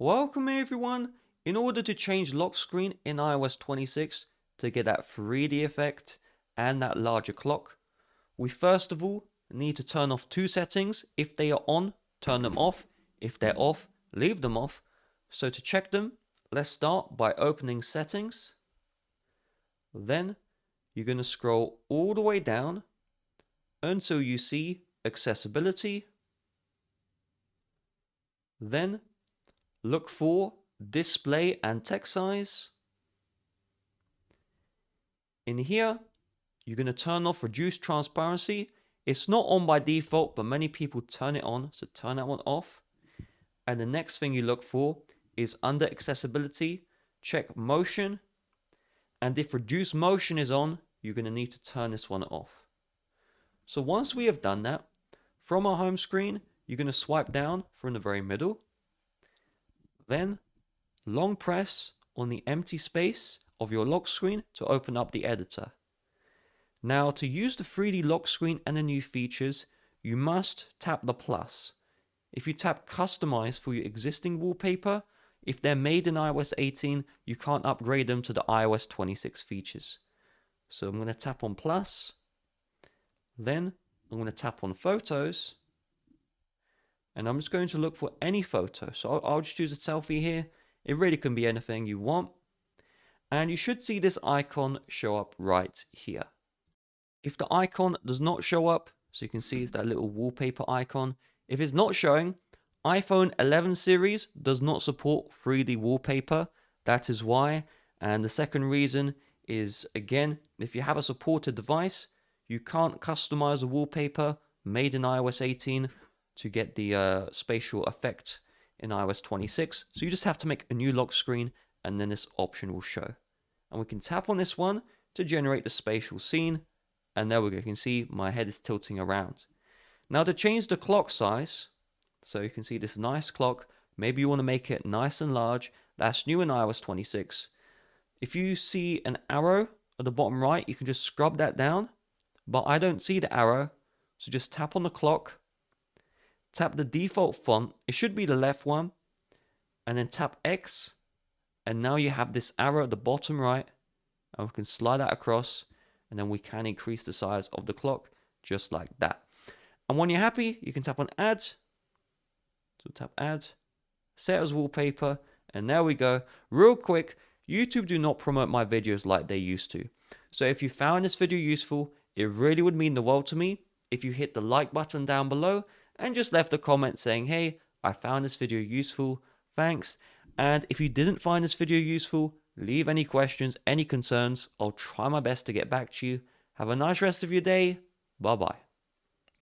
Welcome everyone! In order to change lock screen in iOS 26 to get that 3D effect and that larger clock, we first of all need to turn off two settings. If they are on, turn them off. If they're off, leave them off. So to check them, let's start by opening settings. Then you're going to scroll all the way down until you see accessibility. Then look for display and text size. In here, you're going to turn off reduce transparency. It's not on by default, but many people turn it on, so turn that one off. And the next thing you look for is under accessibility, check motion. And if reduce motion is on, you're going to need to turn this one off. So once we have done that, from our home screen, you're going to swipe down from the very middle. Then long press on the empty space of your lock screen to open up the editor. Now to use the 3D lock screen and the new features, you must tap the plus. If you tap customize for your existing wallpaper, if they're made in iOS 18, you can't upgrade them to the iOS 26 features. So I'm going to tap on plus, then I'm going to tap on photos, and I'm just going to look for any photo. So I'll just choose a selfie here. It really can be anything you want. And you should see this icon show up right here. If the icon does not show up, so you can see it's that little wallpaper icon. If it's not showing, iPhone 11 series does not support 3D wallpaper. That is why. And the second reason is, again, if you have a supported device, you can't customize a wallpaper made in iOS 18 to get the spatial effect in iOS 26. So you just have to make a new lock screen and then this option will show. And we can tap on this one to generate the spatial scene. And there we go. You can see my head is tilting around. Now to change the clock size, so you can see this nice clock, maybe you want to make it nice and large. That's new in iOS 26. If you see an arrow at the bottom right, you can just scrub that down. But I don't see the arrow, so just tap on the clock. Tap the default font, it should be the left one, and then tap X, and now you have this arrow at the bottom right, and we can slide that across, and then we can increase the size of the clock just like that. And when you're happy, you can tap on Add, so tap Add, set as wallpaper, and there we go. Real quick, YouTube do not promote my videos like they used to. So if you found this video useful, it really would mean the world to me if you hit the like button down below, and just left a comment saying, hey, I found this video useful, thanks. And if you didn't find this video useful, leave any questions, any concerns. I'll try my best to get back to you. Have a nice rest of your day. Bye-bye.